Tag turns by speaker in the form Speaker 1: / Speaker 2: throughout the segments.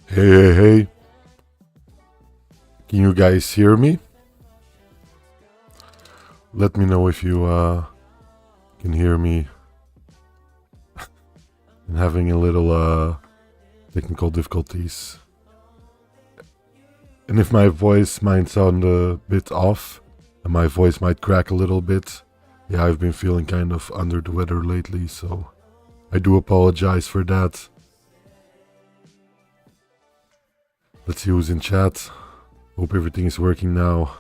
Speaker 1: Hey, hey, hey. Can you guys hear me? Let me know if you can hear me. I'm having a little technical difficulties. And if my voice might sound a bit off, and my voice might crack a little bit, yeah, I've been feeling kind of under the weather lately, so I do apologize for that. Let's see who's in chat. Hope everything is working now.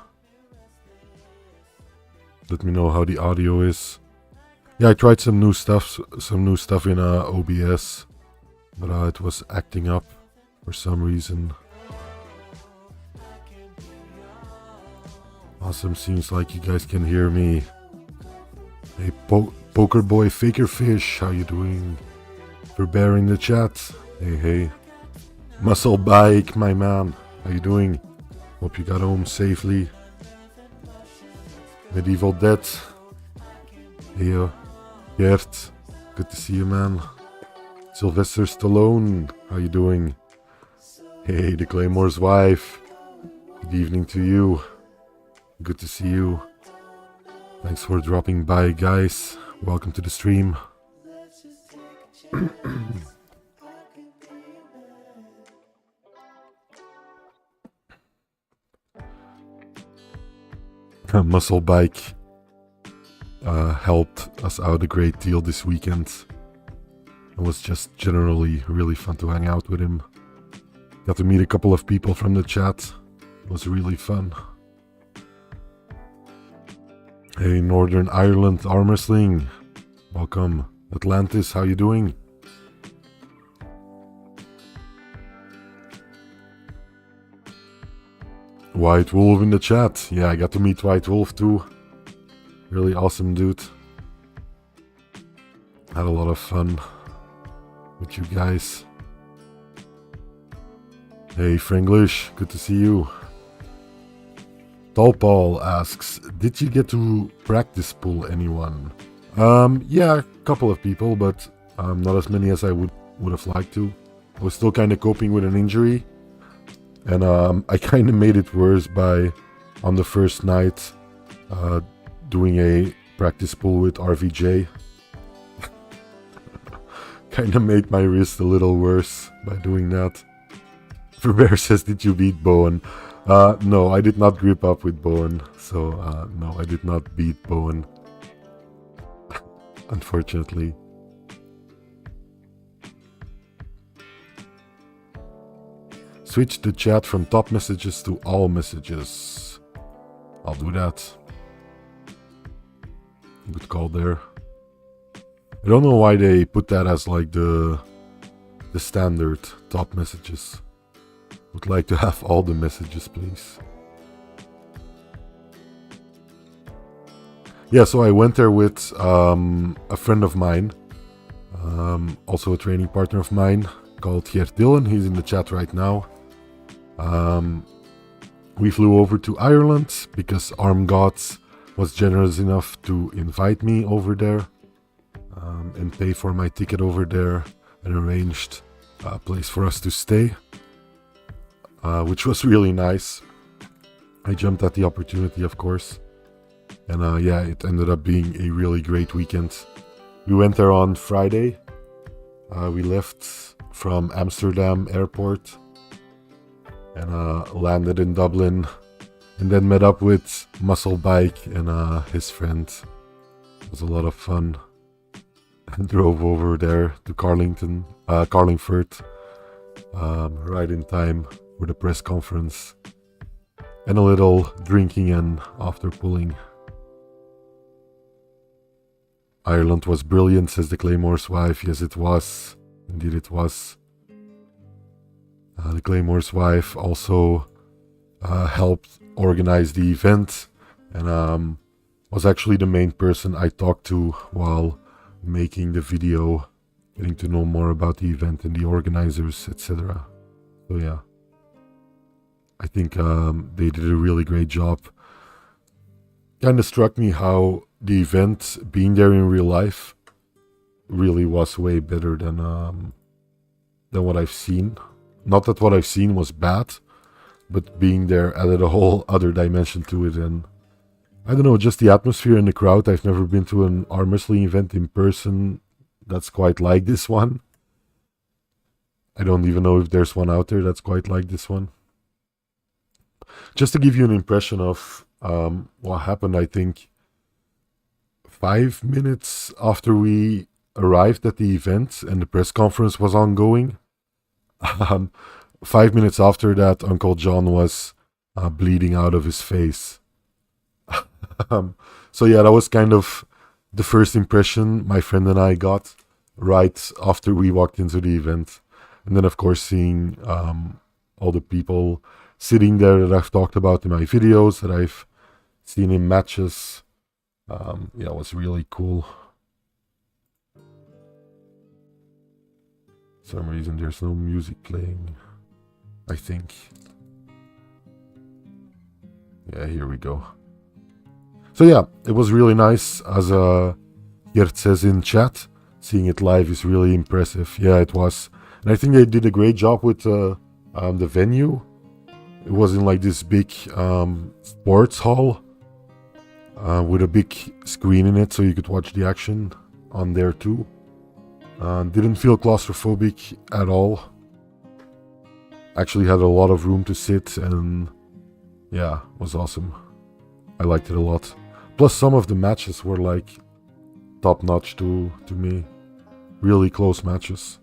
Speaker 1: Let me know how the audio is. Yeah, I tried some new stuff in OBS, but it was acting up for some reason. Awesome, seems like you guys can hear me. Hey, Poker Boy Faker Fish, how you doing? For Bear in the chat. Hey, hey. Muscle Bike, my man, how you doing? Hope you got home safely. Medieval Dead. Hey, Gert, good to see you, man. Sylvester Stallone, how you doing? Hey, the Claymore's wife. Good evening to you. Good to see you. Thanks for dropping by, guys. Welcome to the stream. Muscle Bike helped us out a great deal this weekend. It was just generally really fun to hang out with him. Got to meet a couple of people from the chat. It was really fun. Hey, Northern Ireland Arm Wrestling. Welcome. Atlantis, how you doing? White Wolf in the chat. Yeah, I got to meet White Wolf too. Really awesome dude. Had a lot of fun with you guys. Hey, Franglish, good to see you. Tall Paul asks, did you get to practice pull anyone? Yeah, a couple of people, but not as many as I would have liked to. I was still kind of coping with an injury. And I kind of made it worse by, on the first night, doing a practice pull with RVJ. Kind of made my wrist a little worse by doing that. Verbeer says, did you beat Bowen? No, I did not grip up with Bowen. So, no, I did not beat Bowen. Unfortunately. Switch the chat from top messages to all messages. I'll do that. Good call there. I don't know why they put that as like the standard top messages. Would like to have all the messages, please. Yeah, so I went there with a friend of mine, also a training partner of mine called Geert Dillon. He's in the chat right now. We flew over to Ireland because ArmGods was generous enough to invite me over there and pay for my ticket over there and arranged a place for us to stay, which was really nice. I jumped at the opportunity, of course, and yeah, it ended up being a really great weekend. We went there on Friday. We left from Amsterdam airport and landed in Dublin, and then met up with Muscle Bike and his friend. It was a lot of fun. And drove over there to Carlingford, right in time for the press conference, and a little drinking and after pulling. Ireland was brilliant, says the Claymore's wife. Yes, it was. Indeed, it was. The Claymore's wife also helped organize the event and was actually the main person I talked to while making the video, getting to know more about the event and the organizers, etc. So yeah, I think they did a really great job. Kind of struck me how the event, being there in real life, really was way better than what I've seen Not that what I've seen was bad, but being there added a whole other dimension to it. And I don't know, just the atmosphere in the crowd. I've never been to an arm wrestling event in person that's quite like this one. I don't even know if there's one out there that's quite like this one. Just to give you an impression of what happened, I think 5 minutes after we arrived at the event and the press conference was ongoing, 5 minutes after that, Uncle John was bleeding out of his face. So yeah, that was kind of the first impression my friend and I got right after we walked into the event. And then, of course, seeing all the people sitting there that I've talked about in my videos, that I've seen in matches, yeah, it was really cool. For some reason, there's no music playing, I think. Yeah, here we go. So yeah, it was really nice, as Gert says in chat. Seeing it live is really impressive. Yeah, it was. And I think they did a great job with the venue. It was in like this big sports hall with a big screen in it, so you could watch the action on there too. Didn't feel claustrophobic at all. Actually had a lot of room to sit, and yeah, it was awesome. I liked it a lot. Plus some of the matches were like top notch to me. Really close matches.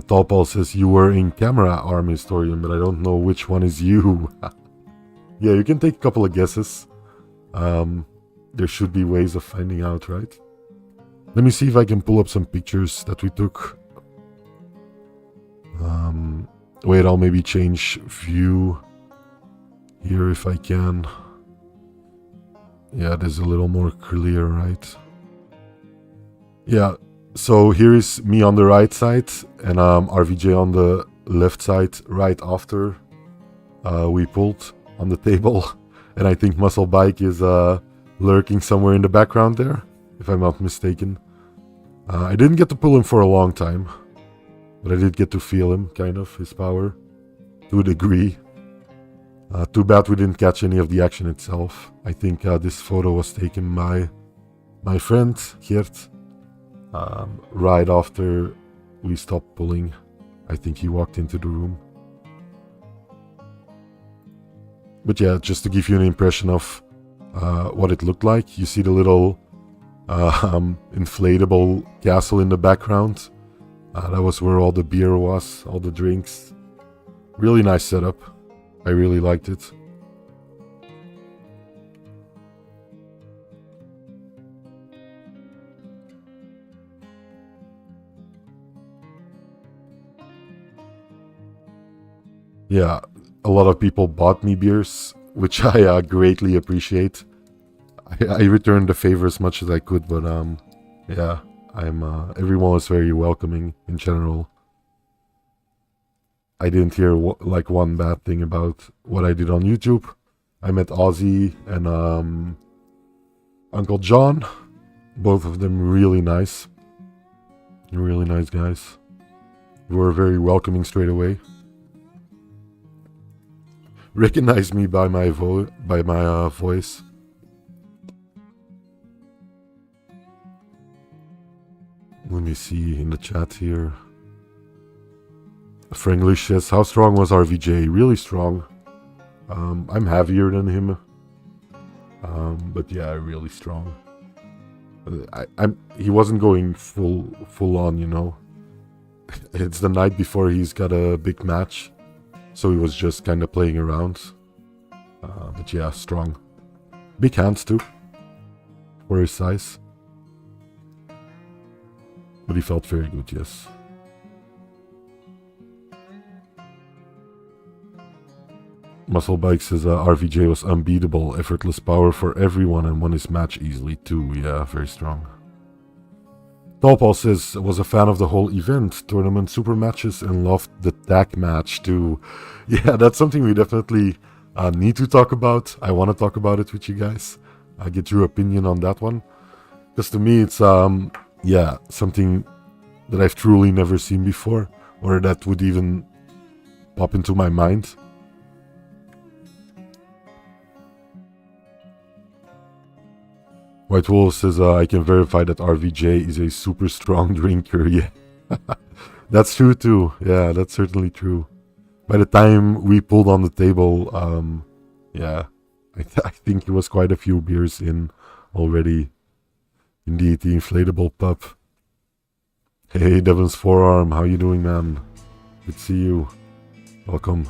Speaker 1: Topal says you were in camera, Arm Historian, but I don't know which one is you. Yeah, you can take a couple of guesses. There should be ways of finding out, right? Let me see if I can pull up some pictures that we took. Wait, I'll maybe change view here if I can. Yeah, it is a little more clear, right? Yeah, so here is me on the right side and RVJ on the left side right after we pulled on the table. And I think Muscle Bike is lurking somewhere in the background there, if I'm not mistaken. I didn't get to pull him for a long time, but I did get to feel him, kind of, his power, to a degree. Too bad we didn't catch any of the action itself. I think this photo was taken by my friend, Gert, right after we stopped pulling. I think he walked into the room. But yeah, just to give you an impression of what it looked like, you see the little inflatable castle in the background. That was where all the beer was, all the drinks. Really nice setup. I really liked it. Yeah, a lot of people bought me beers, which I greatly appreciate. I returned the favor as much as I could, but yeah, everyone was very welcoming in general. I didn't hear like one bad thing about what I did on YouTube. I met Ozzy and Uncle John, both of them really nice guys. They were very welcoming straight away. Recognized me by my voice. Let me see in the chat here. Franglish says, how strong was RVJ? Really strong. I'm heavier than him. But yeah, really strong. He wasn't going full on, you know. It's the night before he's got a big match. So he was just kind of playing around. But yeah, strong. Big hands too. For his size. But he felt very good, yes. Muscle Bike says RVJ was unbeatable, effortless power for everyone and won his match easily too. Yeah, very strong. Topal says was a fan of the whole event, tournament, super matches, and loved the tag match too. Yeah, that's something we definitely need to talk about. I want to talk about it with you guys. Get your opinion on that one. Because to me, it's yeah, something that I've truly never seen before, or that would even pop into my mind. White Wolf says, I can verify that RVJ is a super strong drinker. Yeah, that's true too. Yeah, that's certainly true. By the time we pulled on the table, yeah, I think it was quite a few beers in already. Indeed, the inflatable pup. Hey, Devin's Forearm, how you doing, man? Good to see you. Welcome.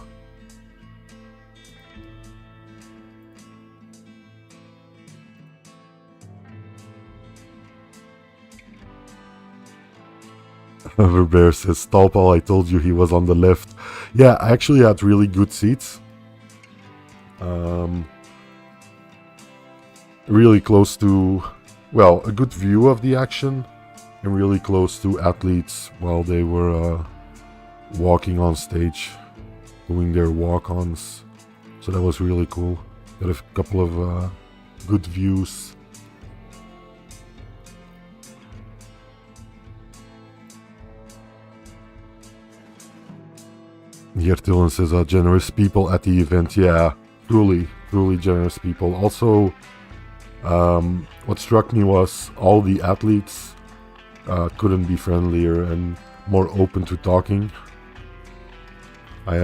Speaker 1: Bear says, Stalpal, I told you he was on the left. Yeah, I actually had really good seats. Really close to, well, a good view of the action, and really close to athletes while they were walking on stage, doing their walk-ons. So that was really cool. Got a couple of good views. Here Dylan says, generous people at the event. Yeah, truly generous people. Also, what struck me was all the athletes couldn't be friendlier and more open to talking. I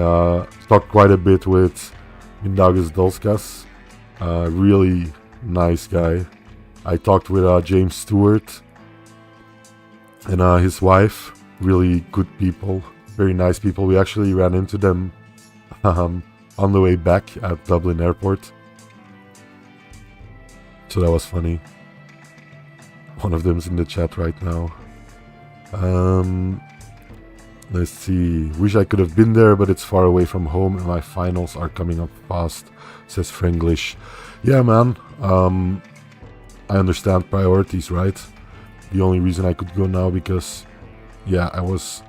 Speaker 1: talked quite a bit with Mindaugas Dulskas, really nice guy. I talked with James Stewart and his wife, really good people, very nice people. We actually ran into them on the way back at Dublin Airport. So that was funny. One of them's in the chat right now. Let's see. Wish I could have been there, but it's far away from home and my finals are coming up fast, says Franglish. Yeah, man. I understand priorities, right? The only reason I could go now because, yeah, I was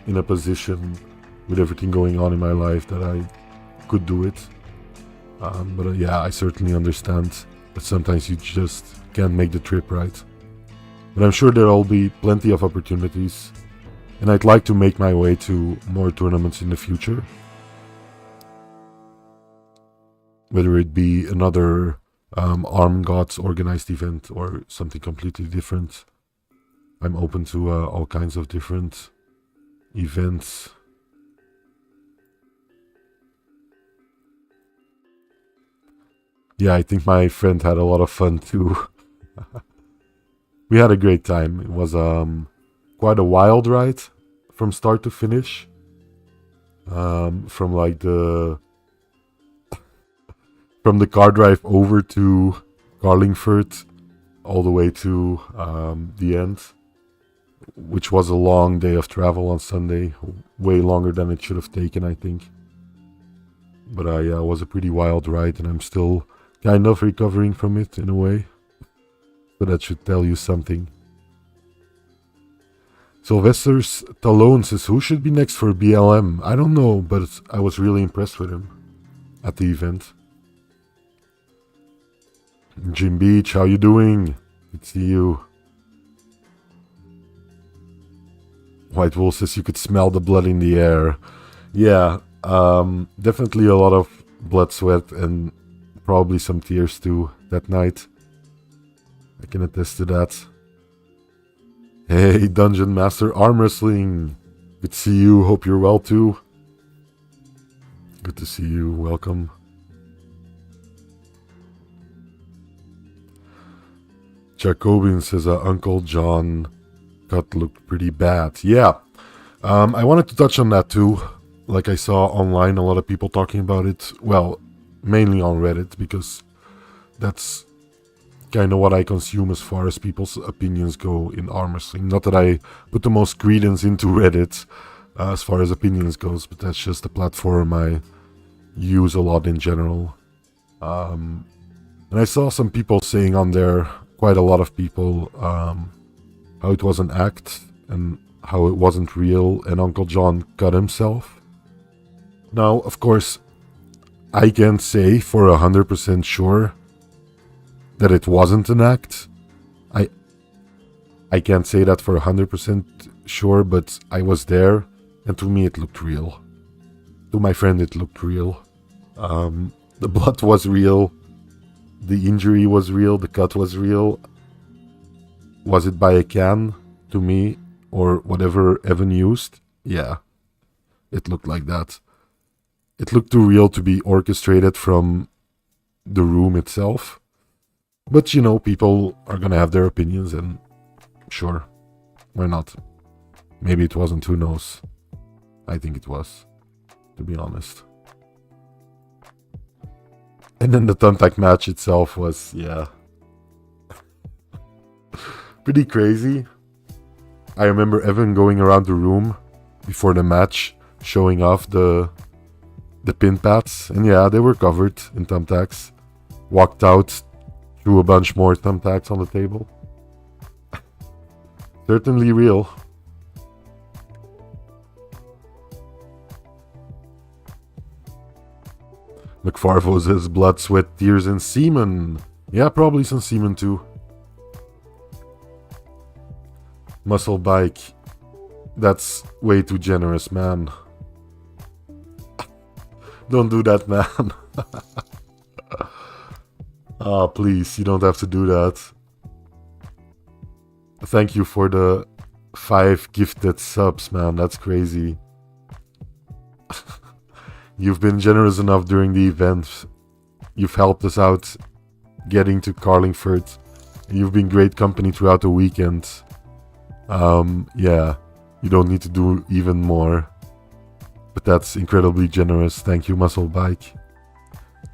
Speaker 1: in a position with everything going on in my life that I could do it. But yeah, I certainly understand that sometimes you just can't make the trip, right? But I'm sure there'll be plenty of opportunities, and I'd like to make my way to more tournaments in the future. Whether it be another ArmGods organized event or something completely different. I'm open to all kinds of different events. Yeah, I think my friend had a lot of fun too. We had a great time. It was quite a wild ride from start to finish. From like the car drive over to Carlingford all the way to the end, which was a long day of travel on Sunday, way longer than it should have taken, I think. But yeah, it was a pretty wild ride, and I'm still kind of recovering from it in a way. So that should tell you something. Sylvester's Talone says, who should be next for BLM? I don't know, but I was really impressed with him at the event. Jim Beach, how you doing? Good to see you. White Wolf says you could smell the blood in the air. Yeah, definitely a lot of blood, sweat, and probably some tears too that night. I can attest to that. Hey, Dungeon Master Arm Wrestling. Good to see you. Hope you're well too. Good to see you. Welcome. Jacobin says Uncle John cut looked pretty bad. Yeah, I wanted to touch on that too. Like I saw online, a lot of people talking about it. Well, mainly on Reddit, because that's kind of what I consume as far as people's opinions go in arm wrestling. Not that I put the most credence into Reddit as far as opinions goes, but that's just a platform I use a lot in general. And I saw some people saying on there, quite a lot of people, how it was an act and how it wasn't real, and Uncle John cut himself. Now, of course, I can't say for 100% sure that it wasn't an act. I can't say that for 100% sure, but I was there, and to me it looked real. To my friend it looked real. The blood was real. The injury was real. The cut was real. Was it by a can to me or whatever Evan used? Yeah, it looked like that. It looked too real to be orchestrated from the room itself. But you know, people are gonna have their opinions, and sure, why not? Maybe it wasn't, who knows? I think it was, to be honest. And then the thumbtack match itself was, yeah, pretty crazy. I remember Evan going around the room before the match, showing off the pin pads, and yeah, they were covered in thumbtacks. Walked out, threw a bunch more thumbtacks on the table. Certainly real. McFarvo says blood, sweat, tears, and semen. Yeah, probably some semen too. Muscle bike. That's way too generous, man. Don't do that, man. Ah, please, you don't have to do that. Thank you for the 5 gifted subs, man. That's crazy. You've been generous enough during the event. You've helped us out getting to Carlingford. You've been great company throughout the weekend. Yeah, you don't need to do even more. But that's incredibly generous. Thank you, Muscle Bike.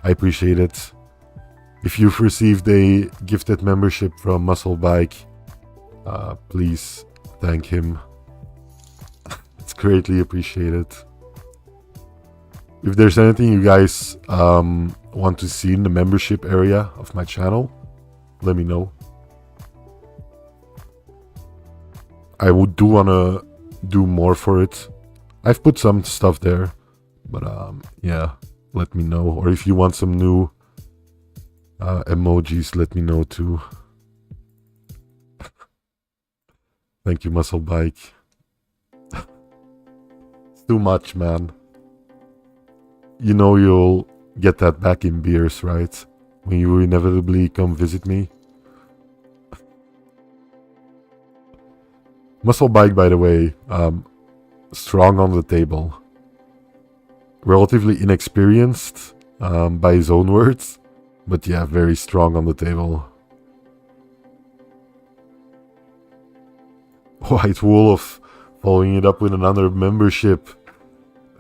Speaker 1: I appreciate it. If you've received a gifted membership from Muscle Bike, please thank him. It's greatly appreciated. If there's anything you guys want to see in the membership area of my channel, let me know. I do want to do more for it. I've put some stuff there, but yeah, let me know. Or if you want some new emojis, let me know too. Thank you, Muscle Bike. It's too much, man. You know you'll get that back in beers, right? When you inevitably come visit me. Muscle Bike, by the way, strong on the table. Relatively inexperienced, by his own words. But yeah, very strong on the table. White Wolf, following it up with another membership.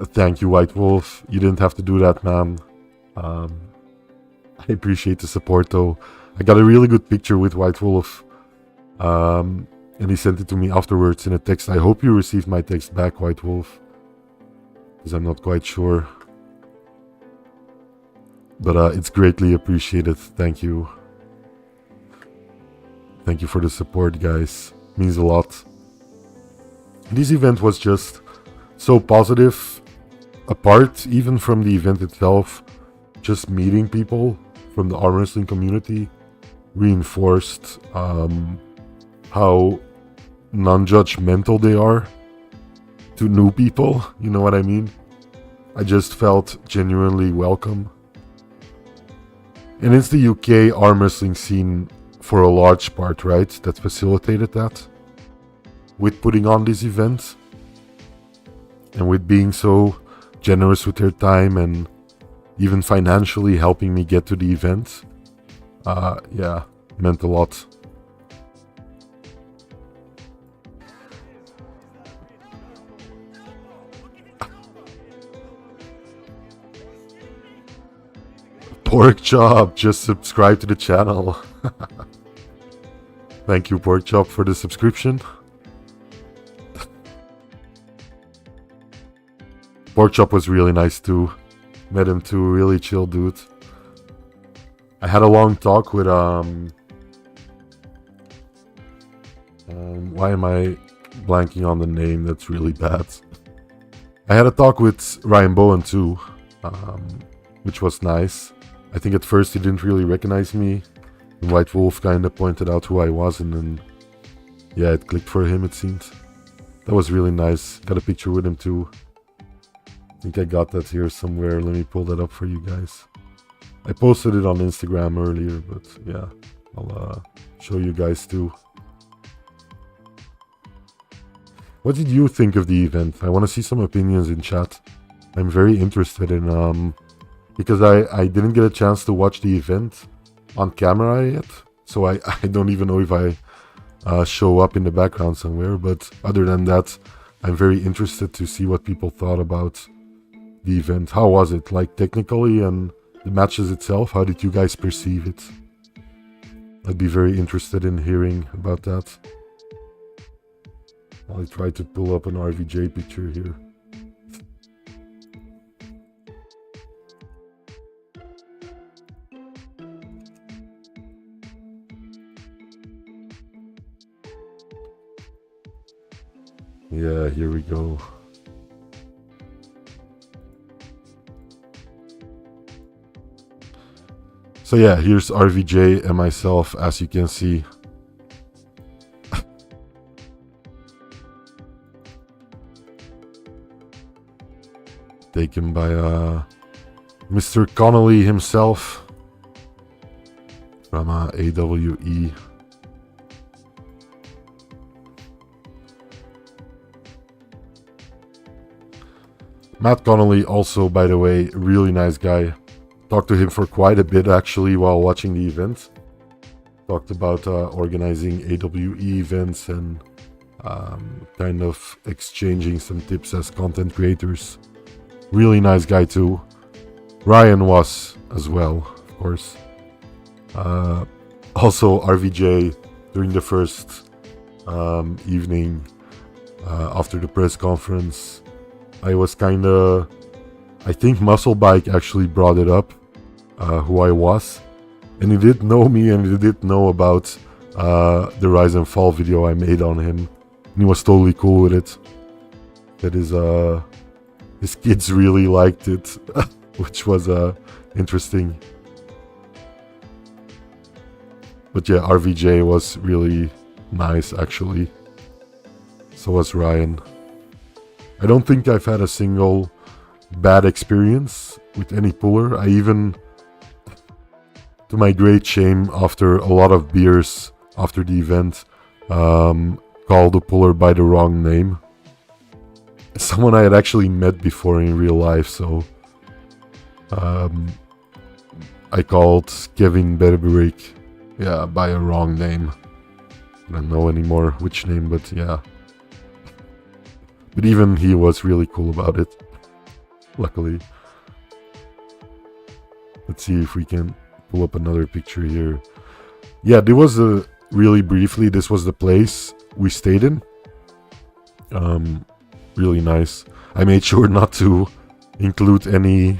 Speaker 1: Thank you, White Wolf. You didn't have to do that, man. I appreciate the support, though. I got a really good picture with White Wolf. And he sent it to me afterwards in a text. I hope you received my text back, White Wolf. Because I'm not quite sure. But it's greatly appreciated. Thank you. Thank you for the support, guys. Means a lot. This event was just so positive. Apart even from the event itself, just meeting people from the arm wrestling community reinforced how non-judgmental they are to new people. You know what I mean? I just felt genuinely welcome. And it's the UK arm wrestling scene for a large part, right, that facilitated that with putting on this event and with being so generous with their time and even financially helping me get to the event. Yeah, meant a lot. Pork Chop, just subscribe to the channel. Thank you, Pork Chop, for the subscription. Pork Chop was really nice too. Met him too, really chill dude. I had a long talk with why am I blanking on the name? That's really bad. I had a talk with Ryan Bowen too, which was nice. I think at first he didn't really recognize me. And White Wolf kind of pointed out who I was, and then yeah, it clicked for him, it seemed. That was really nice. Got a picture with him too. I think I got that here somewhere. Let me pull that up for you guys. I posted it on Instagram earlier, but yeah, I'll show you guys too. What did you think of the event? I want to see some opinions in chat. I'm very interested in, because I didn't get a chance to watch the event on camera yet, so I don't even know if I show up in the background somewhere, but other than that, I'm very interested to see what people thought about the event. How was it? Like technically and the matches itself, how did you guys perceive it? I'd be very interested in hearing about that. I'll try to pull up an RVJ picture here. Yeah, here we go. So yeah, here's RVJ and myself, as you can see. Taken by Mr. Connolly himself from AWE. Matt Connolly also, by the way, really nice guy. Talked to him for quite a bit actually while watching the event. Talked about organizing AWE events and kind of exchanging some tips as content creators. Really nice guy too. Ryan was as well, of course. Also RVJ during the first evening after the press conference. I was kinda... I think Musclebike actually brought it up, who I was. And he did know me and he did know about the Rise and Fall video I made on him. And he was totally cool with it. That is, his kids really liked it, which was interesting. But yeah, RVJ was really nice actually. So was Ryan. I don't think I've had a single bad experience with any puller. I even, to my great shame, after a lot of beers after the event, called the puller by the wrong name. Someone I had actually met before in real life, so I called Kevin Berberick, yeah, by a wrong name. I don't know anymore which name, but yeah. But even he was really cool about it, luckily. Let's see if we can pull up another picture here. Yeah, there was really briefly, this was the place we stayed in. Really nice. I made sure not to include any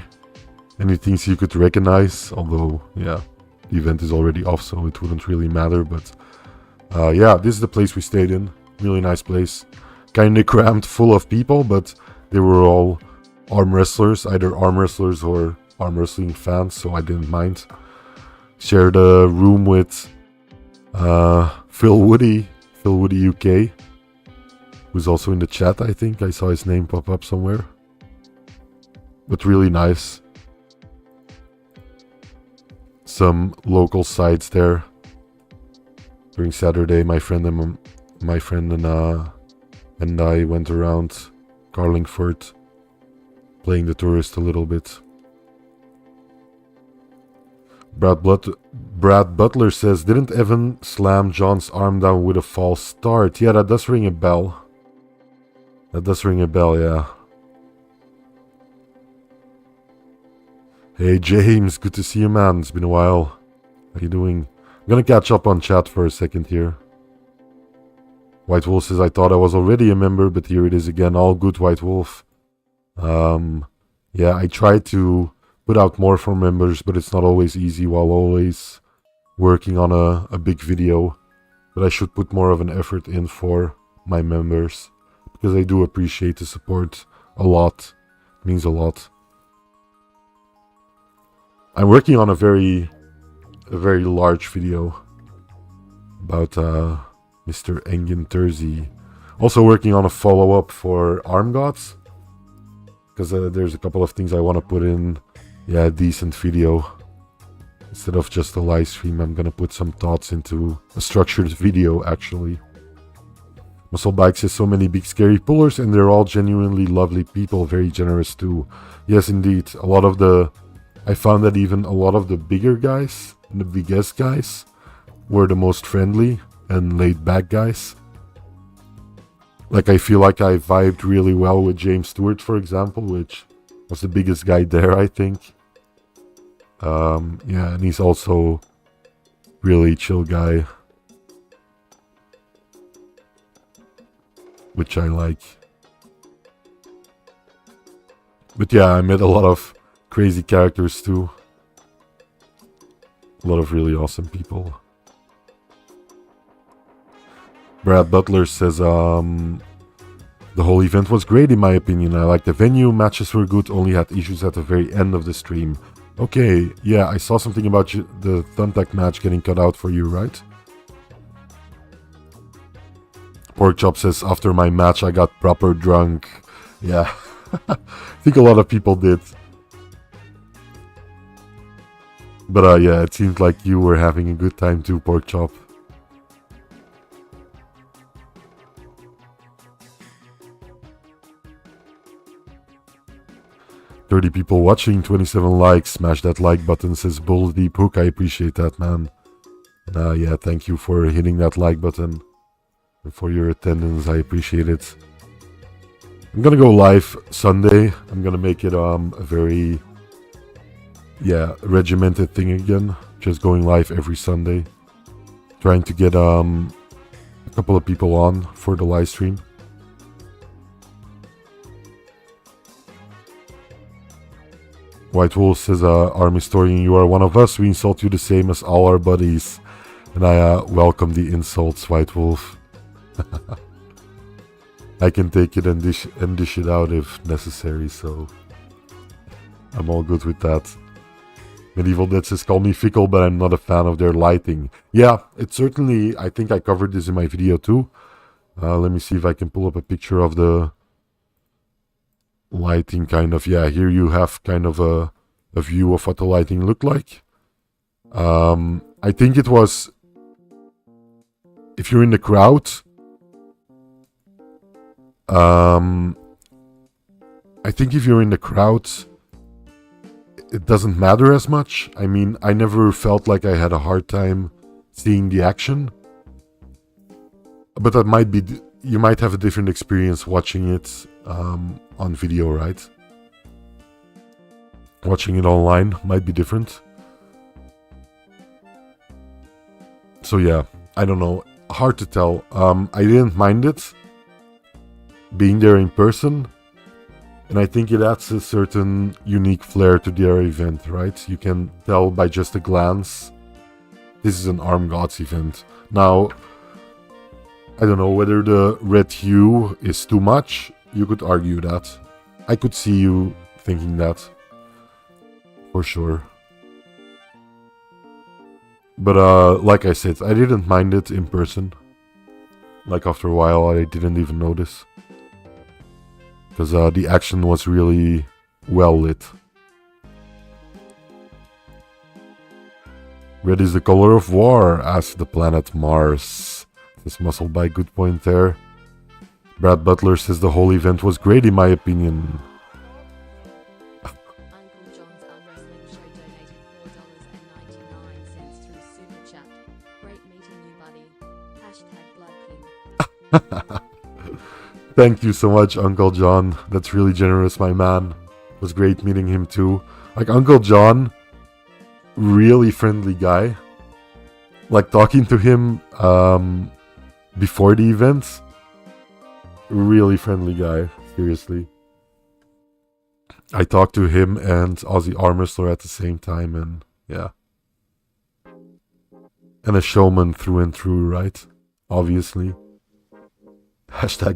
Speaker 1: things you could recognize, although yeah, the event is already off, so it wouldn't really matter. But yeah, this is the place we stayed in. Really nice place. Kinda crammed full of people, but they were all arm wrestlers, either arm wrestlers or arm wrestling fans, so I didn't mind. Shared a room with Phil Woody UK, who's also in the chat, I think. I saw his name pop up somewhere. But really nice. Some local sites there. During Saturday, my friend and I went around Carlingford, playing the tourist a little bit. Brad Butler says, didn't Evan slam John's arm down with a false start? Yeah, that does ring a bell. That does ring a bell, yeah. Hey James, good to see you, man. It's been a while. How you doing? I'm gonna catch up on chat for a second here. White Wolf says, I thought I was already a member, but here it is again. All good, White Wolf. Yeah, I try to put out more for members, but it's not always easy while always working on a big video. But I should put more of an effort in for my members, because I do appreciate the support a lot. It means a lot. I'm working on a very large video about Mr. Engin Terzi. Also working on a follow-up for ArmGods. Because there's a couple of things I want to put in. Yeah, a decent video. Instead of just a live stream, I'm gonna put some thoughts into a structured video, actually. Muscle Bikes has so many big scary pullers, and they're all genuinely lovely people, very generous too. Yes, indeed. I found that even a lot of the bigger guys, and the biggest guys, were the most friendly and laid back guys. Like, I feel like I vibed really well with James Stewart, for example, which was the biggest guy there, I think. Yeah, and he's also really chill guy, which I like. But yeah, I met a lot of crazy characters too. A lot of really awesome people. Brad Butler says, the whole event was great in my opinion. I liked the venue, matches were good, only had issues at the very end of the stream. Okay, yeah, I saw something about the Thumbtack match getting cut out for you, right? Porkchop says, after my match I got proper drunk. Yeah, I think a lot of people did. But yeah, it seemed like you were having a good time too, Porkchop. "30 people watching, 27 likes. Smash that like button," says Bull Deep Hook. I appreciate that, man. And yeah, thank you for hitting that like button. And for your attendance, I appreciate it. I'm gonna go live Sunday. I'm gonna make it a very, yeah, regimented thing again. Just going live every Sunday. Trying to get a couple of people on for the live stream. White Wolf says, Arm Historian, you are one of us. We insult you the same as all our buddies. And I welcome the insults, White Wolf. I can take it and dish it out if necessary, so I'm all good with that. Medieval Dead says, call me fickle, but I'm not a fan of their lighting. Yeah, it certainly, I think I covered this in my video too. Let me see if I can pull up a picture of the lighting, kind of. Yeah, here you have kind of a view of what the lighting looked like. I think it was, if you're in the crowd, I think if you're in the crowd, it doesn't matter as much. I mean, I never felt like I had a hard time seeing the action. But that might be, you might have a different experience watching it on video, right? Watching it online might be different. So yeah, I don't know. Hard to tell. I didn't mind it being there in person, and I think it adds a certain unique flair to their event, right? You can tell by just a glance this is an ArmGods event. Now, I don't know whether the red hue is too much. You could argue that. I could see you thinking that, for sure. But like I said, I didn't mind it in person. Like after a while, I didn't even notice. Because the action was really well lit. Red is the color of war, asks the planet Mars. This muscle by good point there. Brad Butler says the whole event was great in my opinion.
Speaker 2: Uncle John's Arm Wrestling Show donated $4.99 through Super Chat. Great meeting you, buddy. #Blood King.
Speaker 1: Thank you so much, Uncle John. That's really generous, my man. It was great meeting him too. Like, Uncle John, really friendly guy. Like, talking to him before the event, really friendly guy, seriously. I talked to him and Aussie Arm Wrestler at the same time, and yeah. And a showman through and through, right? Obviously.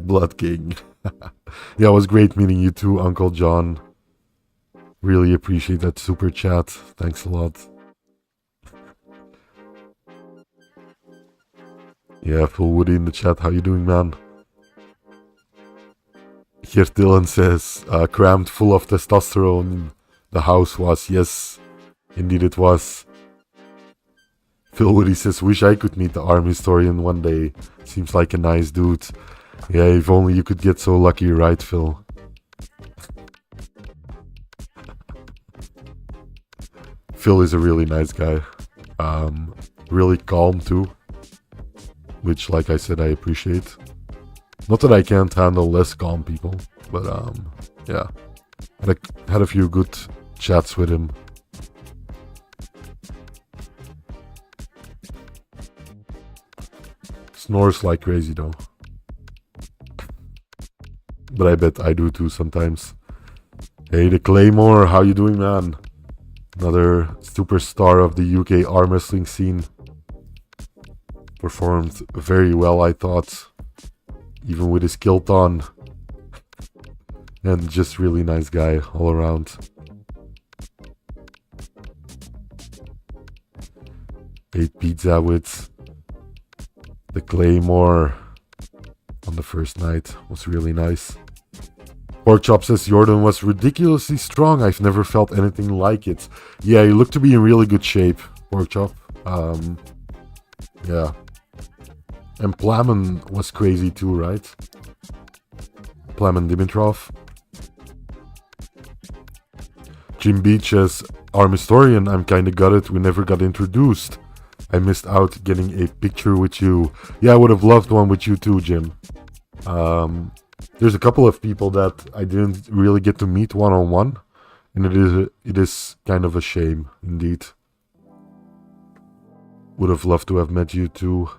Speaker 1: #Blood King. Yeah, it was great meeting you too, Uncle John. Really appreciate that super chat. Thanks a lot. Yeah, Phil Woody in the chat. How you doing, man? Here Dylan says, crammed full of testosterone. The house was. Yes, indeed it was. Phil Woody says, wish I could meet the arm historian one day. Seems like a nice dude. Yeah, if only you could get so lucky, right, Phil? Phil is a really nice guy. Really calm too. Which, like I said, I appreciate. Not that I can't handle less calm people, but yeah. Had a few good chats with him. Snores like crazy though. But I bet I do too sometimes. Hey, the Claymore, how you doing, man? Another superstar of the UK arm wrestling scene. Performed very well, I thought. Even with his kilt on. And just really nice guy all around. Ate pizza with the Claymore on the first night. Was really nice. Porkchop says Jordan was ridiculously strong. I've never felt anything like it. Yeah, he looked to be in really good shape, Porkchop. Yeah. And Plamen was crazy too, right? Plamen Dimitrov. Jim Beach says, arm historian, I'm kinda gutted we never got introduced. I missed out getting a picture with you. Yeah, I would have loved one with you too, Jim. There's a couple of people that I didn't really get to meet one-on-one. And it is kind of a shame, indeed. Would have loved to have met you too.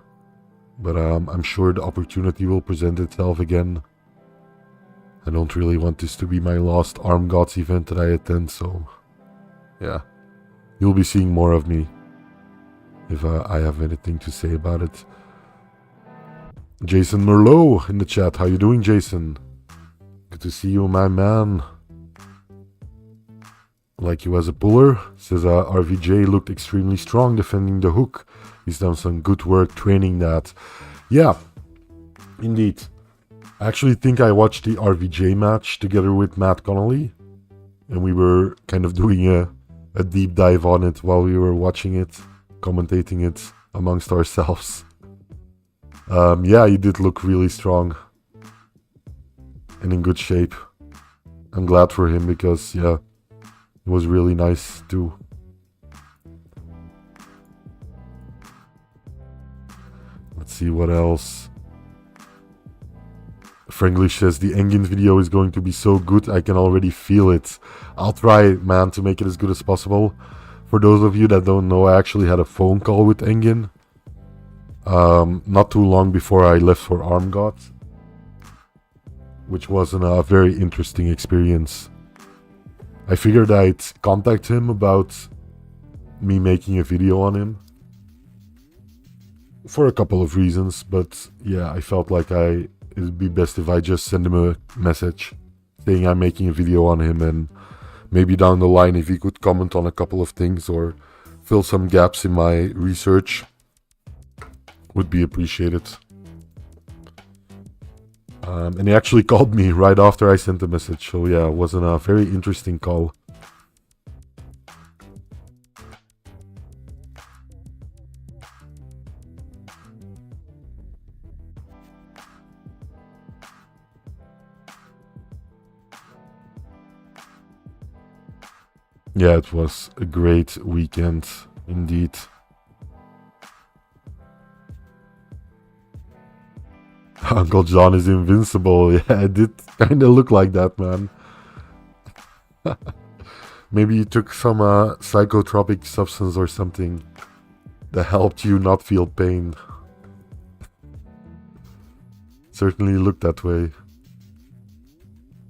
Speaker 1: But I'm sure the opportunity will present itself again. I don't really want this to be my last Arm Gods event that I attend, so yeah. You'll be seeing more of me if I have anything to say about it. Jason Merlot in the chat. How you doing, Jason? Good to see you, my man. Like you as a puller. Says RVJ looked extremely strong defending the hook. He's done some good work training that. Yeah, indeed. I actually think I watched the RVJ match together with Matt Connolly. And we were kind of doing a deep dive on it while we were watching it, commentating it amongst ourselves. Yeah, he did look really strong. And in good shape. I'm glad for him because, yeah, it was really nice too. Let's see what else. Franglish says the Engin video is going to be so good, I can already feel it. I'll try, man, to make it as good as possible. For those of you that don't know, I actually had a phone call with Engin. Not too long before I left for ArmGods. Which was a very interesting experience. I figured I'd contact him about me making a video on him. For a couple of reasons, but yeah, I felt like it'd be best if I just send him a message saying I'm making a video on him, and maybe down the line if he could comment on a couple of things or fill some gaps in my research would be appreciated. And he actually called me right after I sent the message, so yeah, it was a very interesting call. Yeah, it was a great weekend, indeed. Uncle John is invincible. Yeah, it did kind of look like that, man. Maybe you took some psychotropic substance or something that helped you not feel pain. Certainly looked that way.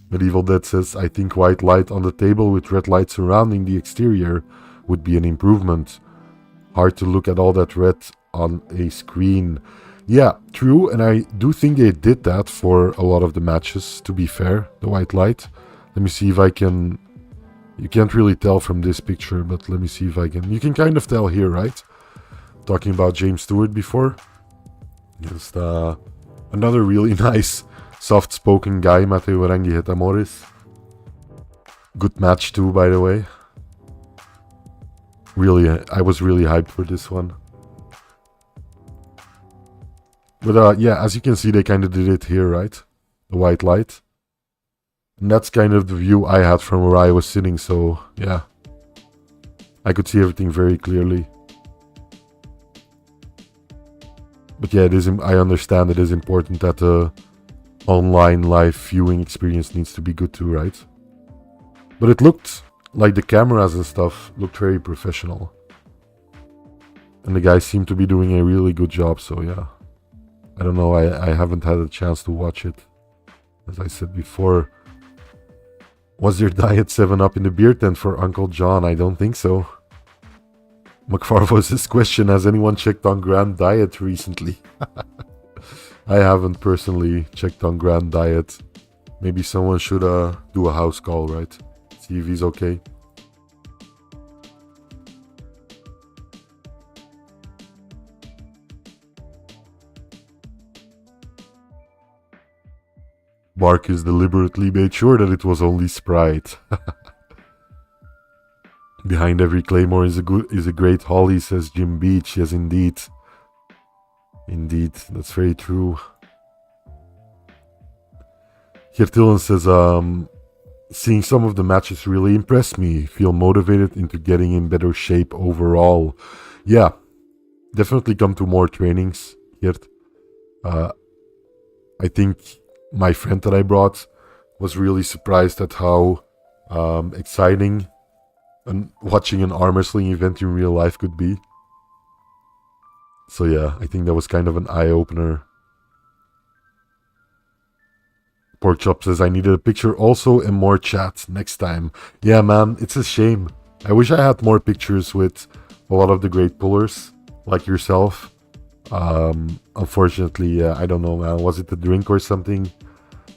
Speaker 1: Medieval Dead says, I think white light on the table with red light surrounding the exterior would be an improvement. Hard to look at all that red on a screen. Yeah, true, and I do think they did that for a lot of the matches, to be fair, the white light. Let me see if I can... You can't really tell from this picture, but let me see if I can... You can kind of tell here, right? Talking about James Stewart before. Just another really nice, soft-spoken guy, Matteo Rangi Morris. Good match too, by the way. Really, I was really hyped for this one. But yeah, as you can see, they kind of did it here, right? The white light. And that's kind of the view I had from where I was sitting, so yeah. I could see everything very clearly. But yeah, I understand it is important that the online live viewing experience needs to be good too, right? But it looked like the cameras and stuff looked very professional. And the guys seem to be doing a really good job, so yeah. I don't know, I haven't had a chance to watch it. As I said before, was there Diet 7-Up in the beer tent for Uncle John? I don't think so. McFarvo's question, has anyone checked on Grand Diet recently? I haven't personally checked on Grand Diet. Maybe someone should do a house call, right? See if he's okay. Marcus deliberately made sure that it was only Sprite. Behind every claymore is a great holly, says Jim Beach. Yes, indeed. Indeed, that's very true. Gertillen says, seeing some of the matches really impressed me. Feel motivated into getting in better shape overall. Yeah, definitely come to more trainings, Gert. I think my friend that I brought was really surprised at how exciting and watching an arm wrestling event in real life could be. So yeah, I think that was kind of an eye-opener. Pork Chop says, I needed a picture also and more chat next time. Yeah, man, it's a shame. I wish I had more pictures with a lot of the great pullers, like yourself. Unfortunately, I don't know, man. Was it the drink or something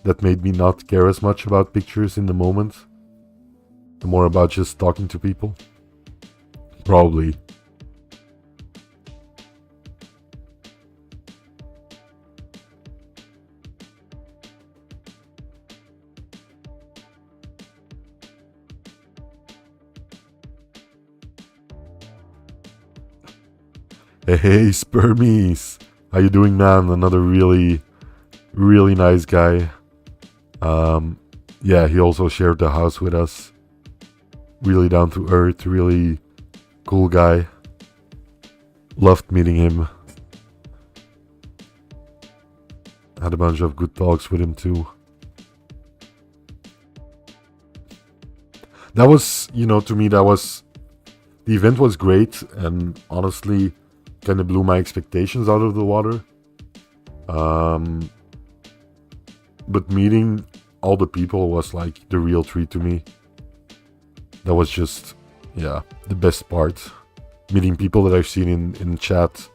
Speaker 1: that made me not care as much about pictures in the moment? More about just talking to people? Probably. Hey, Spermies! How you doing, man? Another really nice guy. Yeah, he also shared the house with us. Really down to earth, really cool guy. Loved meeting him. Had a bunch of good talks with him too. That was, to me, the event was great, and honestly kind of blew my expectations out of the water. But meeting all the people was like the real treat to me. That was just, yeah, the best part. Meeting people that I've seen in chat,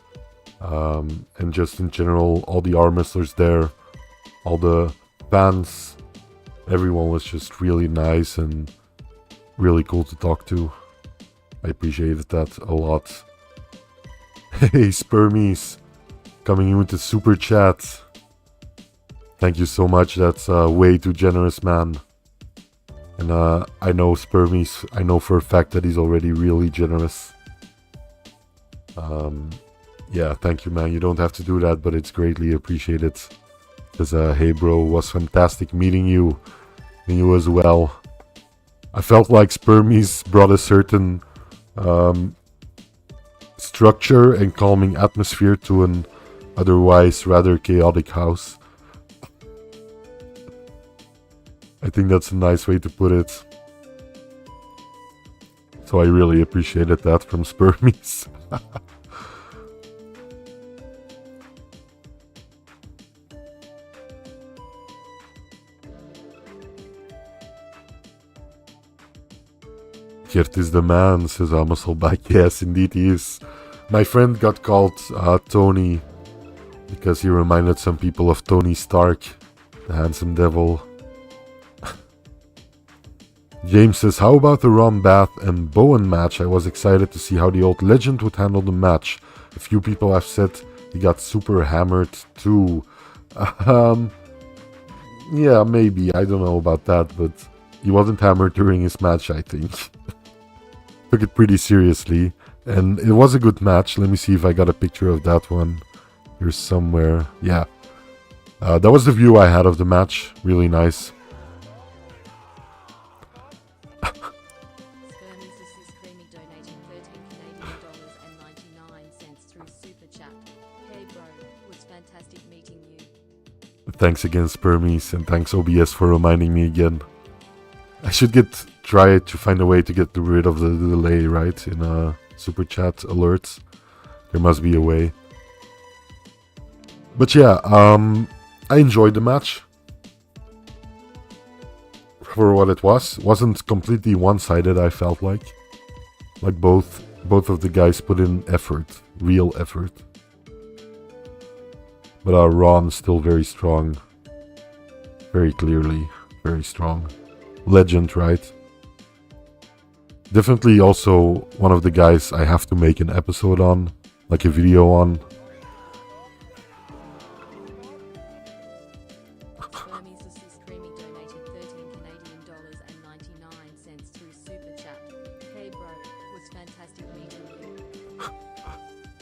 Speaker 1: and just in general, all the arm wrestlers there, all the fans, everyone was just really nice and really cool to talk to. I appreciated that a lot. Hey, Spermies, coming in with the super chat. Thank you so much. That's way too generous, man. And I know Spermies, I know for a fact that he's already really generous. Yeah, thank you, man. You don't have to do that, but it's greatly appreciated. Because, hey, bro, was fantastic meeting you. And you as well. I felt like Spermies brought a certain structure and calming atmosphere to an otherwise rather chaotic house. I think that's a nice way to put it. So I really appreciated that from Spermies. Gert is the man, says Muscleback. Yes, indeed he is. My friend got called Tony because he reminded some people of Tony Stark, the handsome devil. James says, how about the Ron Bath and Bowen match? I was excited to see how the old legend would handle the match. A few people have said he got super hammered too. Um, yeah, maybe. I don't know about that, but he wasn't hammered during his match, I think. Took it pretty seriously. And it was a good match. Let me see if I got a picture of that one here somewhere. Yeah. That was the view I had of the match. Really nice.
Speaker 2: Creamy donating $13 through Super Chat. Hey bro, was fantastic meeting you.
Speaker 1: Thanks again, Spermies, and thanks OBS for reminding me again. I should try to find a way to get rid of the delay, right? In Super Chat alerts. There must be a way. But yeah, I enjoyed the match. For what it was. Wasn't completely one-sided, I felt like. Like both of the guys put in effort. Real effort. But Ron still very strong. Very clearly. Very strong. Legend, right? Definitely also one of the guys I have to make an episode on. Like a video on.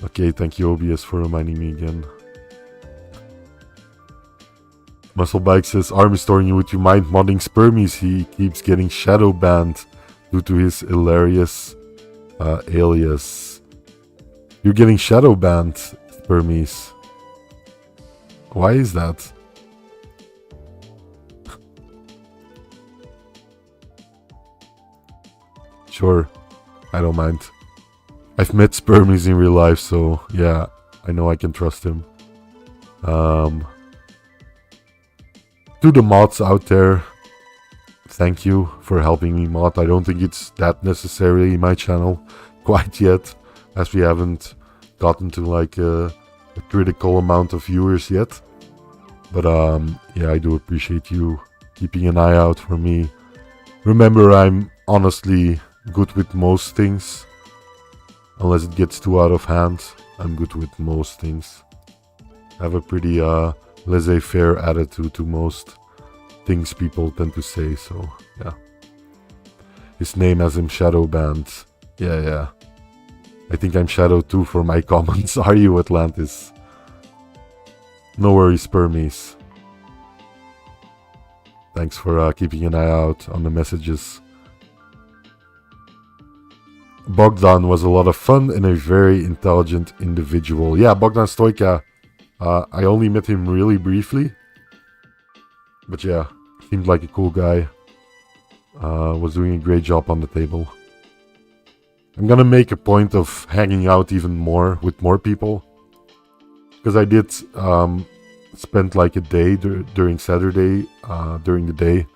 Speaker 1: Okay, thank you OBS for reminding me again. Musclebike says, Army Story, would you mind modding Spermies? He keeps getting shadow banned due to his hilarious alias. You're getting shadow banned, Spermies. Why is that? Sure, I don't mind. I've met Spermies in real life, so yeah, I know I can trust him. To the mods out there, thank you for helping me mod. I don't think it's that necessarily my channel quite yet, as we haven't gotten to like a critical amount of viewers yet. But yeah, I do appreciate you keeping an eye out for me. Remember, I'm honestly good with most things. Unless it gets too out of hand, I'm good with most things. I have a pretty laissez-faire attitude to most things people tend to say, so yeah. His name has him shadow banned. Yeah. I think I'm shadow too for my comments. Are you, Atlantis? No worries, Spermies. Thanks for keeping an eye out on the messages. Bogdan was a lot of fun and a very intelligent individual. Yeah, Bogdan Stoika. I only met him really briefly. But yeah, seemed like a cool guy. Was doing a great job on the table. I'm gonna make a point of hanging out even more with more people. Because I did spend like a day during Saturday, during the day.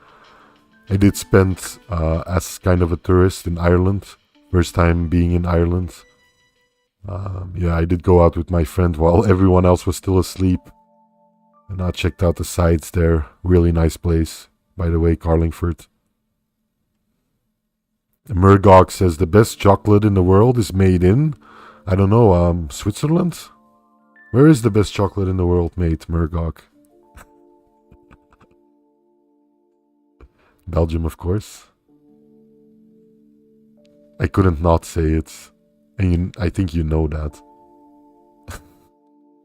Speaker 1: I did spend as kind of a tourist in Ireland. First time being in Ireland. Yeah, I did go out with my friend while everyone else was still asleep. And I checked out the sights there. Really nice place. By the way, Carlingford. Murgog says the best chocolate in the world is made in, I don't know, Switzerland? Where is the best chocolate in the world made, Murgog? Belgium, of course. I couldn't not say it. And I think you know that.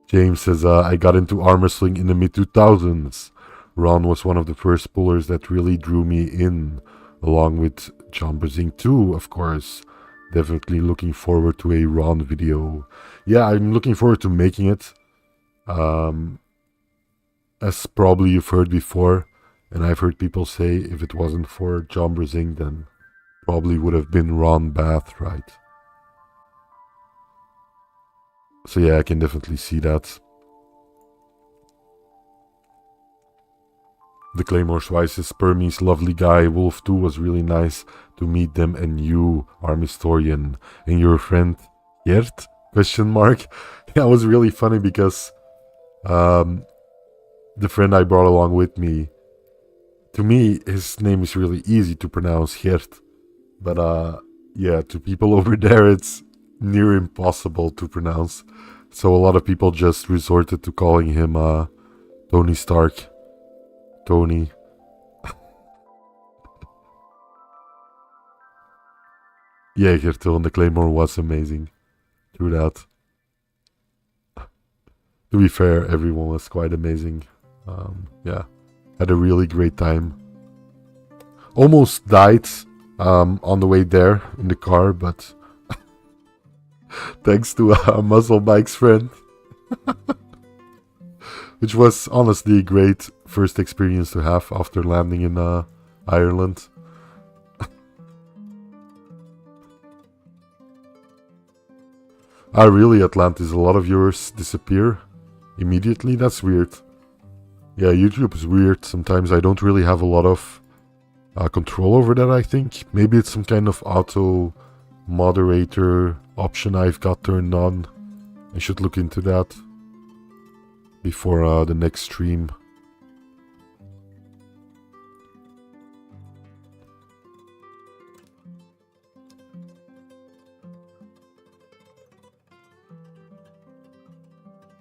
Speaker 1: James says, I got into arm wrestling in the mid-2000s. Ron was one of the first pullers that really drew me in, along with John Brazing too, of course. Definitely looking forward to a Ron video. Yeah, I'm looking forward to making it. As probably you've heard before, and I've heard people say if it wasn't for John Brazing, then probably would have been Ron Bath, right? So yeah, I can definitely see that. The Claymore Schweiss is Spermies, lovely guy. Wolf too was really nice to meet them, and you, Arm Historian, and your friend Gert? Question mark. Yeah, it was really funny because the friend I brought along with me, to me, his name is really easy to pronounce, Gert. But yeah, to people over there, it's near impossible to pronounce. So a lot of people just resorted to calling him Tony Stark. Tony. Yeah, Gertil, and the Claymore was amazing. True that. To be fair, everyone was quite amazing. Yeah, had a really great time. Almost died on the way there in the car, but thanks to Muscle Bike's friend, which was honestly a great first experience to have after landing in Ireland. Really, Atlantis, a lot of yours disappear immediately. That's weird. Yeah, YouTube is weird. Sometimes I don't really have a lot of control over that, I think. Maybe it's some kind of auto moderator option I've got turned on. I should look into that before the next stream.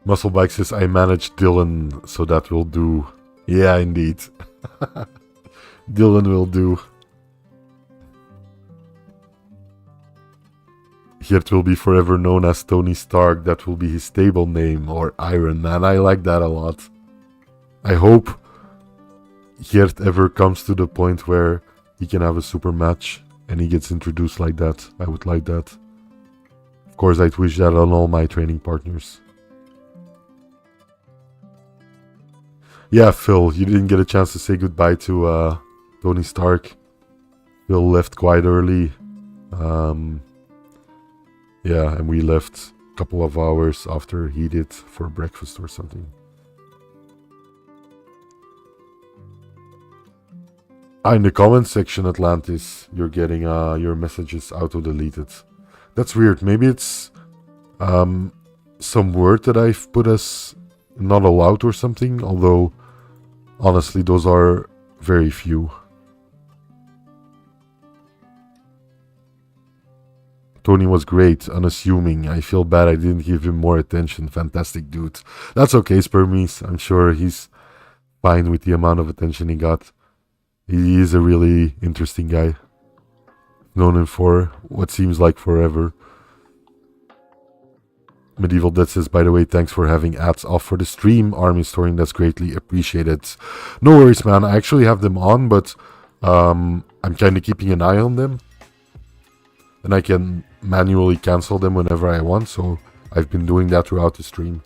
Speaker 1: Musclebike says, I managed Dylan, so that will do. Yeah, indeed. Dylan will do. Gert will be forever known as Tony Stark. That will be his stable name, or Iron Man. I like that a lot. I hope Gert ever comes to the point where he can have a super match and he gets introduced like that. I would like that. Of course, I'd wish that on all my training partners. Yeah, Phil, you didn't get a chance to say goodbye to Tony Stark. Phil left quite early. Yeah, and we left a couple of hours after he did for breakfast or something. In the comment section, Atlantis, you're getting your messages auto-deleted. That's weird. Maybe it's some word that I've put as not allowed or something, although honestly those are very few. Tony was great, unassuming. I feel bad I didn't give him more attention. Fantastic dude. That's okay, Spermies. I'm sure he's fine with the amount of attention he got. He is a really interesting guy. Known him for what seems like forever. Medieval Dead says, by the way, thanks for having ads off for the stream, Army Historian. That's greatly appreciated. No worries, man. I actually have them on, but I'm kind of keeping an eye on them. And I can manually cancel them whenever I want, so I've been doing that throughout the stream.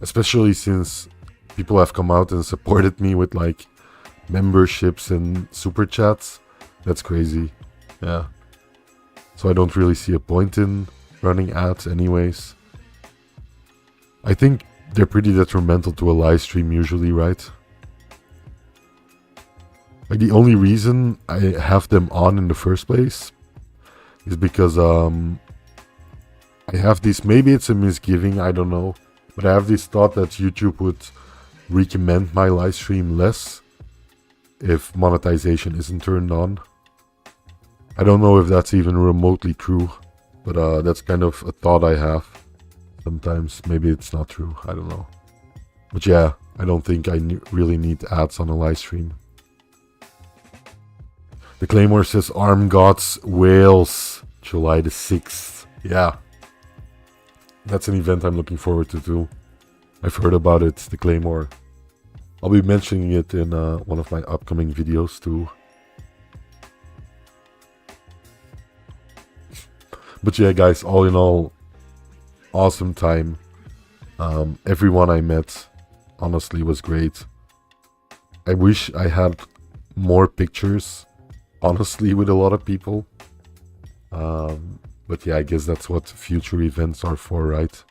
Speaker 1: Especially since people have come out and supported me with like memberships and super chats. That's crazy. Yeah. So I don't really see a point in running ads anyways. I think they're pretty detrimental to a live stream usually, right? Like the only reason I have them on in the first place is because I have this, maybe it's a misgiving, I don't know, but I have this thought that YouTube would recommend my live stream less if monetization isn't turned on. I don't know if that's even remotely true, but that's kind of a thought I have sometimes. Maybe it's not true, I don't know. But yeah, I don't think I really need ads on a live stream. The Claymore says ArmGods Wales, July the 6th. Yeah. That's an event I'm looking forward to too. I've heard about it, the Claymore. I'll be mentioning it in one of my upcoming videos too. But yeah, guys, all in all, awesome time. Everyone I met, honestly, was great. I wish I had more pictures, honestly, with a lot of people. But yeah, I guess that's what future events are for, right?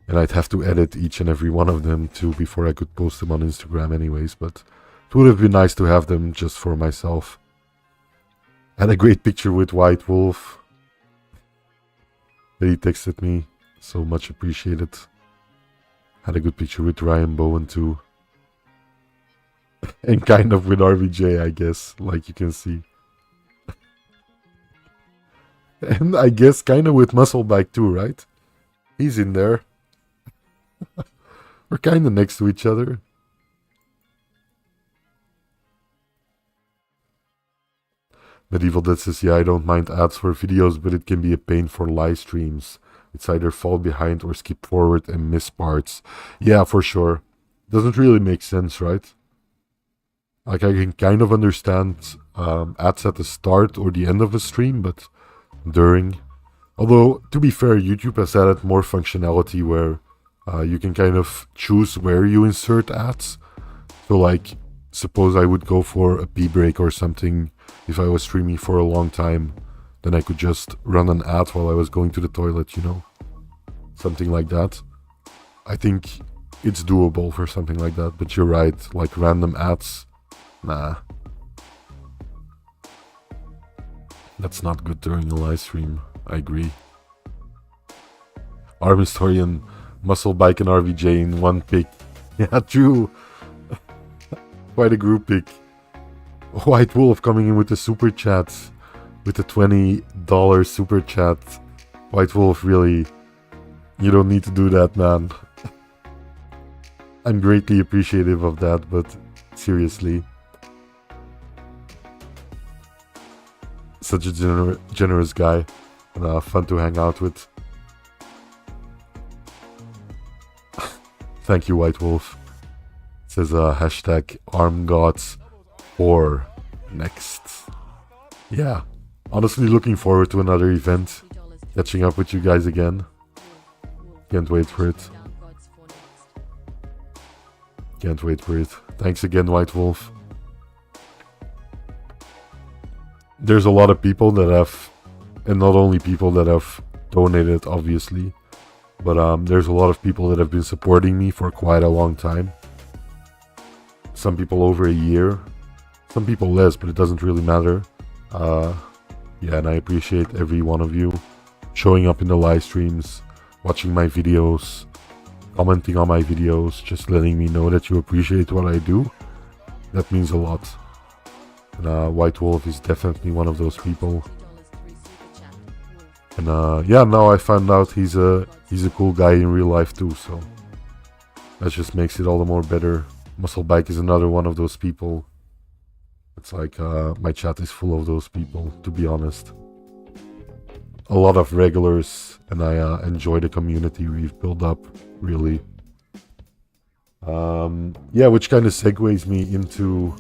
Speaker 1: And I'd have to edit each and every one of them too before I could post them on Instagram anyways, but it would have been nice to have them just for myself. Had a great picture with White Wolf that he texted me, so much appreciated. Had a good picture with Ryan Bowen too. And kind of with RVJ, I guess, like you can see. And I guess kind of with Musclebike too, right? He's in there. We're kind of next to each other. Medieval Dead says, yeah, I don't mind ads for videos, but it can be a pain for live streams. It's either fall behind or skip forward and miss parts. Yeah, for sure. Doesn't really make sense, right? Like, I can kind of understand ads at the start or the end of a stream, but during... Although, to be fair, YouTube has added more functionality where you can kind of choose where you insert ads. So, like, suppose I would go for a pee break or something. If I was streaming for a long time, then I could just run an ad while I was going to the toilet, you know? Something like that. I think it's doable for something like that, but you're right, like random ads, nah. That's not good during a live stream, I agree. Arm Historian, Muscle Bike and RVJ in one pick. Yeah, true. Quite a group pick. White Wolf coming in with the super chat, with the $20 super chat. White Wolf, really, you don't need to do that, man. I'm greatly appreciative of that, but seriously. Such a generous guy, and fun to hang out with. Thank you, White Wolf. It says hashtag ArmGods or next. Yeah, honestly looking forward to another event, catching up with you guys again. Can't wait for it. Can't wait for it. Thanks again, White Wolf. There's a lot of people that have, and not only people that have donated, obviously, but there's a lot of people that have been supporting me for quite a long time. Some people over a year, some people less, but it doesn't really matter. Yeah, and I appreciate every one of you showing up in the live streams, watching my videos, commenting on my videos, just letting me know that you appreciate what I do. That means a lot. And White Wolf is definitely one of those people. And yeah, now I found out he's a cool guy in real life too, so that just makes it all the more better. Muscle Bike is another one of those people. It's like my chat is full of those people, to be honest. A lot of regulars, and I enjoy the community we've built up, really. Yeah, which kind of segues me into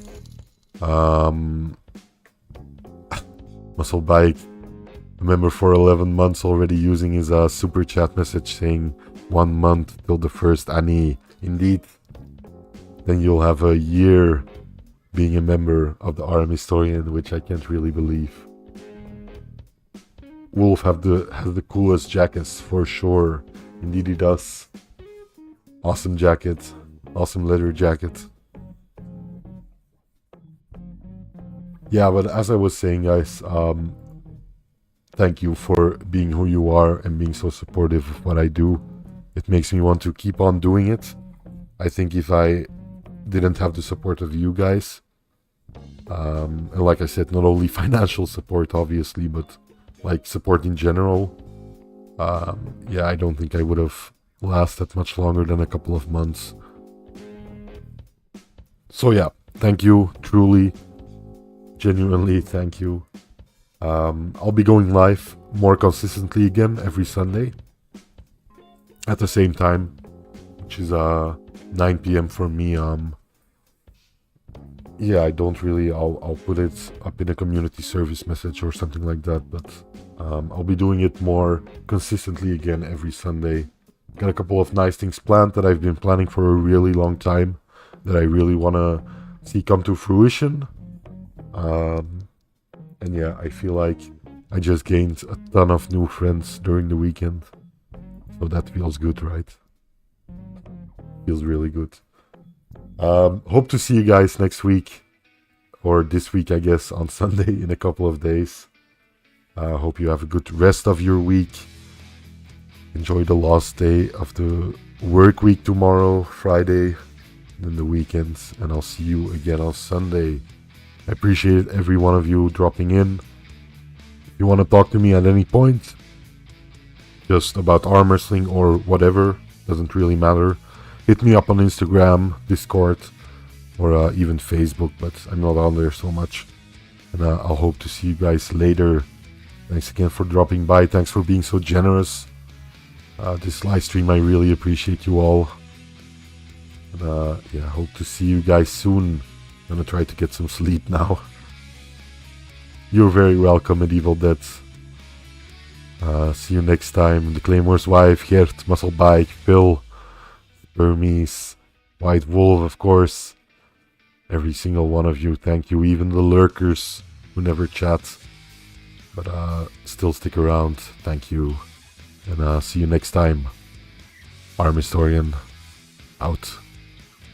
Speaker 1: Muscle Bike, a member for 11 months already, using his super chat message saying 1 month till the first Ani. Indeed, then you'll have a year being a member of the RM Historian, which I can't really believe. Wolf has the coolest jackets for sure. Indeed he does. Awesome jacket. Awesome leather jacket. Yeah, but as I was saying, guys, thank you for being who you are and being so supportive of what I do. It makes me want to keep on doing it. I think if I didn't have the support of you guys, and like I said, not only financial support, obviously, but like support in general, yeah, I don't think I would have lasted much longer than a couple of months. So yeah, thank you, truly, genuinely, thank you. I'll be going live more consistently again every Sunday at the same time, which is 9 p.m. for me. Yeah, I don't really, I'll put it up in a community service message or something like that, but I'll be doing it more consistently again every Sunday. Got a couple of nice things planned that I've been planning for a really long time that I really want to see come to fruition. And yeah, I feel like I just gained a ton of new friends during the weekend. So that feels good, right? Feels really good. Hope to see you guys next week. Or this week, I guess, on Sunday in a couple of days. Hope you have a good rest of your week. Enjoy the last day of the work week tomorrow, Friday, then the weekends. And I'll see you again on Sunday. I appreciate every one of you dropping in. If you want to talk to me at any point, just about arm wrestling or whatever, doesn't really matter, hit me up on Instagram, Discord, or even Facebook, but I'm not on there so much. And I'll hope to see you guys later. Thanks again for dropping by. Thanks for being so generous. This live stream, I really appreciate you all. And yeah, hope to see you guys soon. I'm gonna try to get some sleep now. You're very welcome, Medieval Dead. See you next time. The Claymore's wife, Gert, Musclebike, Phil, Burmese, White Wolf, of course. Every single one of you, thank you. Even the lurkers who never chat, but still stick around. Thank you. And see you next time. Arm Historian, out.